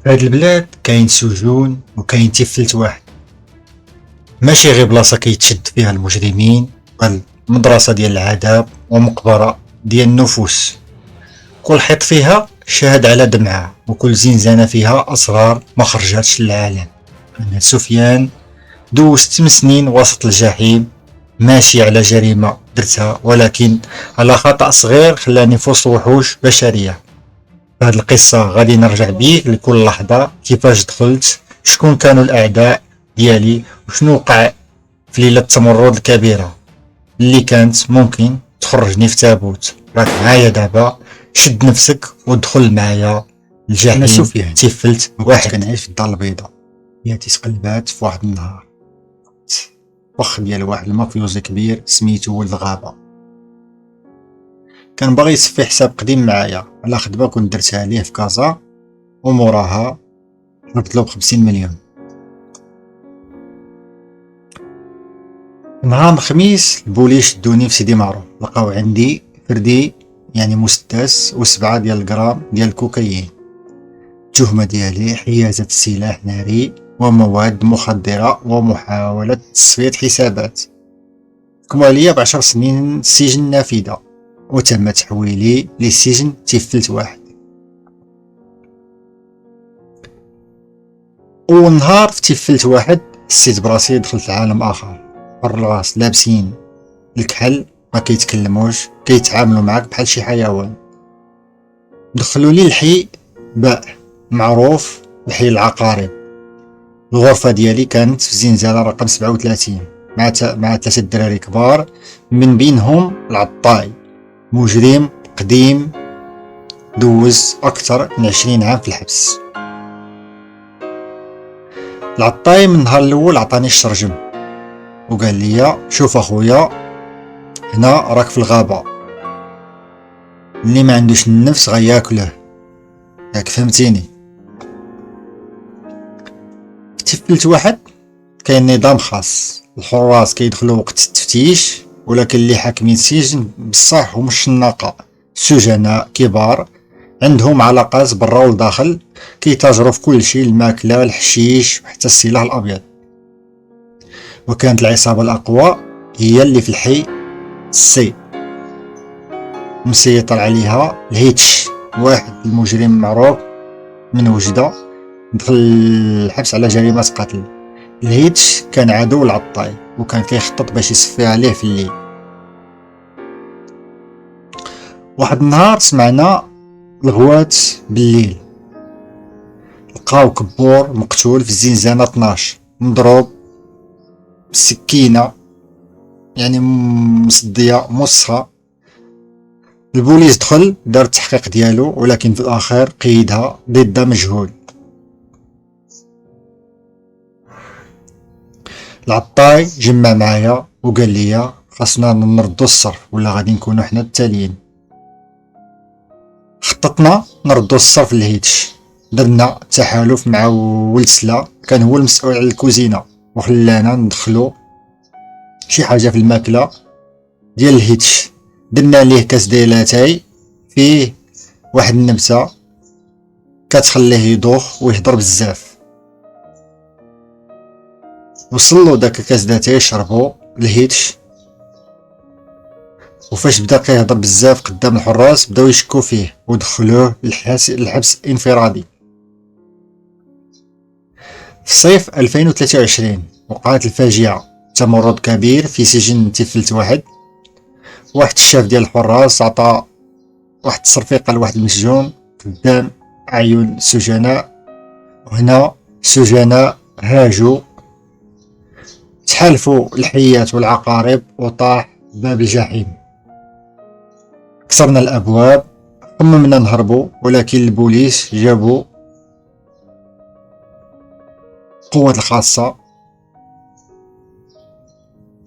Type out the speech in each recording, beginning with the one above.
في هاد البلاد كاين سجون وكاين تيفلت واحد، ماشي غير بلاصة كيتشد فيها المجرمين، بل مدرسة ديال العذاب ومقبرة ديال النفوس. كل حيط فيها شاهد على دمعة، وكل زنزانة فيها أسرار ما خرجاتش للعالم. أنا سفيان دوزت 8 سنين وسط الجحيم، ماشي على جريمة درتها، ولكن على خطأ صغير خلاني في وسط وحوش بشرية. في هاد القصة غادي نرجع بيك لكل لحظة، كيفاش دخلت، شكون كانوا الأعداء ديالي، وشنو وقع في ليلة التمرد الكبيرة اللي كانت ممكن تخرجني في تابوت. راك معايا دابا، شد نفسك ودخل معايا الجحيم. أنا سفيان، تيفلت كنت واحد. كنعيش في الدار البيضاء، حياتي تقلبات في واحد النهار فخ ديال واحد المافيوزي كبير سميتو ولد الغابة. كان باغي يصفي حساب قديم معايا على خدمة كنت درتها ليه في كازا، وموراها هربتلو ب50 مليون. نهار الخميس البوليس شدوني في سيدي معروف، لقاو عندي فردي يعني مسدس و7 ديال الغرام ديال الكوكايين. التهمة ديالي حيازة سلاح ناري ومواد مخدرة ومحاولة تصفية حسابات. حكموا عليا ب10 سنين سجن نافذة، وتم تحويلي لسجن تيفلت واحد. أول نهار في تيفلت واحد حسيت براسي دخلت لعالم آخر. حر الراس لابسين الكحل، ما كيتكلموش، كيتعاملوا معاك بحال شي حيوان. دخلوا لي الحي باء معروف بحي العقارب. الغرفة ديالي كانت في زنزانة رقم 37 مع 3 دراري كبار، من بينهم العطاي، مجرم قديم دوز أكثر من 20 عام في الحبس. العطاي من النهار الأول عطاني الشرجم وقال لي شوف أخويا، هنا راك في الغابة، اللي ما عندوش النفس غياكله، ياك فهمتيني؟ تفلت واحد كاين نظام خاص، الحراس كيدخلوا وقت التفتيش، ولكن اللي حاكمين السجن بصح هما الشناقة، سجناء كبار عندهم علاقات برا والداخل، كيتاجروا في كل شيء، الماكلة، الحشيش، وحتى السلاح الأبيض. وكانت العصابة الأقوى هي اللي في الحي السي، مسيطر عليها الهيتش، واحد المجرم معروف من وجدة، دخل الحبس على جريمة قتل. الهيتش كان عدو العطاي، وكان كيخطط باش يصفي عليه في الليل. واحد النهار سمعنا الغوات بالليل، لقاو كبور مقتول في الزنزانة 12، مضروب بالسكينة يعني مصدية موسخة. البوليس دخل دار التحقيق ديالو، ولكن في الأخير قيدها ضد مجهول. العطاي جمع معايا وقال لي خاصنا نردو الصرف ولا غادي نكونو حنا التاليين. خططنا نردو الصرف للهيتش، درنا تحالف مع ولد سلا، كان هو المسؤول على الكوزينة، وخلانا ندخلو شي حاجة في الماكلة ديال الهيتش. درنا ليه كاس ديال لاتاي فيه واحد النبتة كتخليه يدوخ ويهضر بزاف. وصلوا داك الكاس داتاي شربو الهيتش، وفاش بدا كيهضر بزاف قدام الحراس بداو يشكو فيه ودخلوه الحبس انفرادي. في صيف 2023 وقعت الفاجعة، تمرد كبير في سجن تيفلت واحد. واحد الشاف ديال الحراس عطى واحد التصرفيقة لواحد المسجون قدام أعين السجناء، وهنا السجناء هاجوا، تحالفوا الحيات والعقارب، وطاح باب الجحيم. كسرنا الأبواب، خممنا نهربوا، ولكن البوليس جابوا القوات الخاصة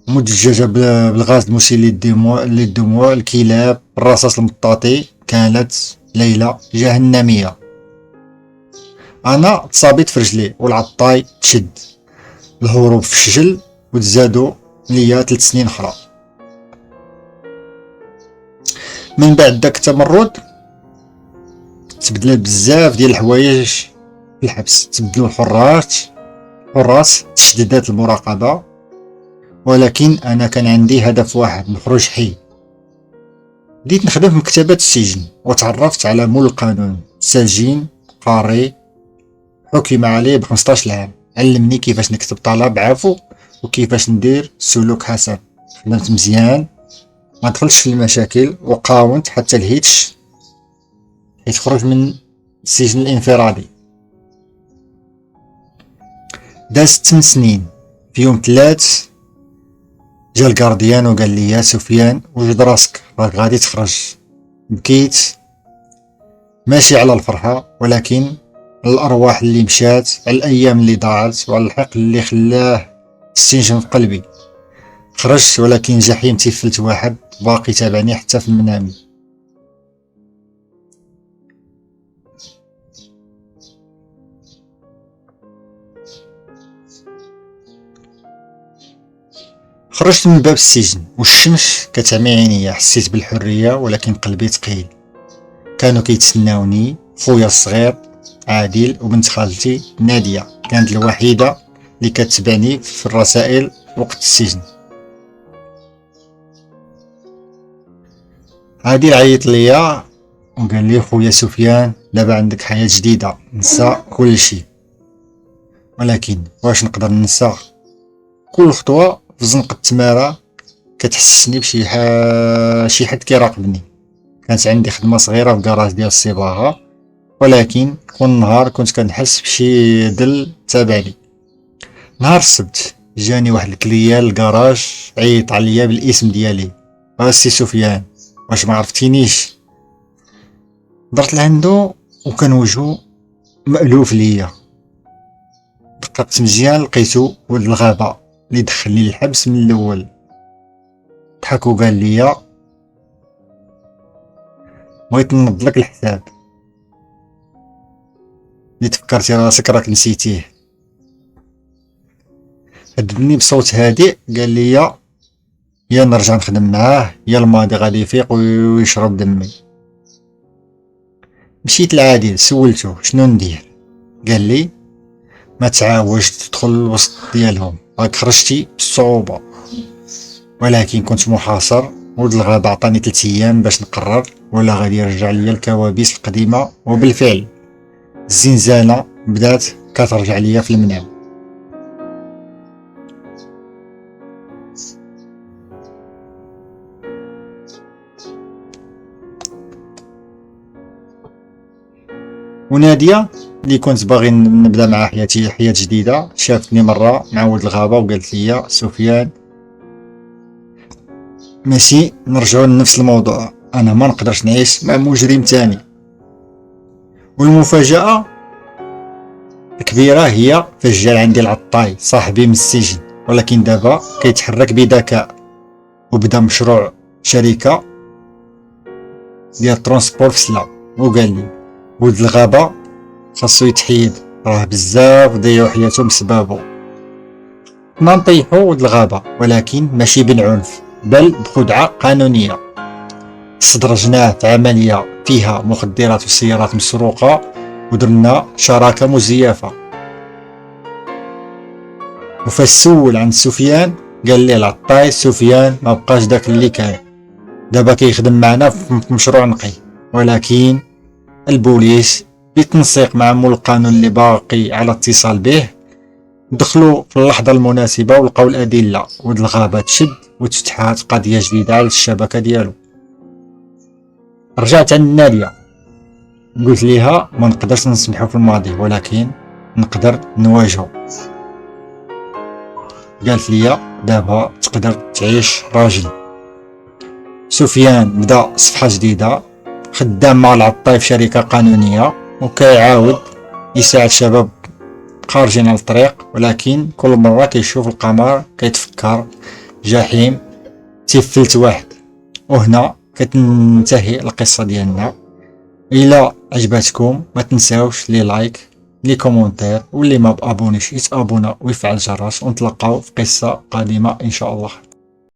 مدججة بالغاز المسيل للدموع، الكلاب، الرصاص المطاطي. كانت ليلة جهنمية. أنا تصابيت في رجلي والعطاي تشد، الهروب في الشجل، وتزادوا ليا 3 سنين أخرى. من بعد داك التمرد تبدلت بزاف ديال الحوايج في الحبس، تبدلوا الحراس، تشددات المراقبة، ولكن أنا كان عندي هدف واحد، نخرج حي. بديت نخدم في مكتبة السجن وتعرفت على مول القانون سجين قاري حكم عليه ب15 عام. علمني كيفاش نكتب طلب عفو وكيفاش ندير سلوك حسن. خدمت مزيان، ما دخلتش في المشاكل وقاومت حتى لهيتش حيت خرج من السجن الانفرادي. دازت 8 سنين. في يوم 3 جا الجارديان وقال لي يا سفيان وجد راسك راك غادي تخرج. بكيت، ماشي على الفرحة ولكن على الأرواح اللي مشات، على الأيام اللي ضاعت، وعلى الحقد اللي خلاه يستنجم في قلبي. خرجت ولكن جحيم تيفلت واحد باقي تابعني حتى في منامي. خرجت من باب السجن والشمس كتعمي عينيا. حسيت بالحرية ولكن قلبي ثقيل. كانوا كيتسناوني خويا الصغير عادل وبنت خالتي نادية، كانت الوحيدة اللي كتبعني في الرسائل وقت السجن. عادل عيط ليا وقال لي خويا سفيان دابا عندك حياة جديدة، نسى كل شيء. ولكن واش نقدر ننسى؟ كل خطوة في زنقة التمارة كتحسسني شي حد كيراقبني. كانت عندي خدمة صغيرة في كراج ديال الصباغة، ولكن كل نهار كنت كنحس بشي دل تابعني. نهار السبت جاني واحد الكليان للكراج عيط عليا بالاسم ديالي، السي سفيان واش ما عرفتينيش؟ درت لعندو وكان وجهو مألوف ليا. دققت مزيان لقيتو ولد الغابة اللي دخلني للحبس من الاول. ضحك وقال لي بغيت ننض لك الحساب اللي تفكرتي راسك راك نسيتيه. هددني بصوت هادئ قال لي يا نرجع نخدم معاه يا الماضي غادي يفيق ويشرب دمي. مشيت لعادل سولته شنو ندير، قال لي ما تعاوش تدخل الوسط ديالهم، راك خرجتي بالصعوبة. ولكن كنت محاصر. ولد الغابة عطاني 3 ايام باش نقرر ولا غادي يرجع ليا الكوابيس القديمة. وبالفعل الزنزانة بدات كترجع ليا في المنام. ونادية اللي كنت باغي نبدا مع حياة جديدة شافتني مرة مع ولد الغابة وقالت لي سفيان ماشي نرجعوا لنفس الموضوع، انا ما نقدرش نعيش مع مجرم تاني. والمفاجأة الكبيرة هي فاش جا عندي العطاي صاحبي من السجن، ولكن دابا كيتحرك بذكاء وبدا مشروع شركة ديال ترونسبور في سلا. وقال لي ولد الغابة خاصو يتحيد، راه بزاف ضيعوا حياتهم بسببه. ما نطيحو ولد الغابة ولكن ماشي بالعنف بل بخدعة قانونية. استدرجناه في عملية فيها مخدرات وسيارات مسروقة ودرنا شراكة مزيفة. وفاش سول عند سفيان قال لي العطاي سفيان ما بقاش داك اللي كان، دابا كيخدم معنا في مشروع نقي. ولكن البوليس بالتنسيق مع مول القانون اللي باقي على اتصال به دخلوا في اللحظة المناسبة ولقاو الأدلة. ولد الغابة تشد وتفتحات قضية جديدة على الشبكة ديالو. رجعت عند نادية قلت ليها ما نقدرش نسمحو في الماضي ولكن نقدر نواجهو. قالت لي دابا تقدر تعيش راجل. سفيان بدا صفحة جديدة، خدام مع العطاي في شركة قانونية وكيعاود يساعد شباب خارجين على الطريق. ولكن كل مرة كيشوف القمر كيتفكر جحيم تيفلت واحد. وهنا كتنتهي القصة ديالنا. الى عجبتكم ما تنساوش لي لايك لي كومونتير، واللي ما بابونيش يتابونا ويفعل الجرس، ونتلقاو في قصة قادمة ان شاء الله.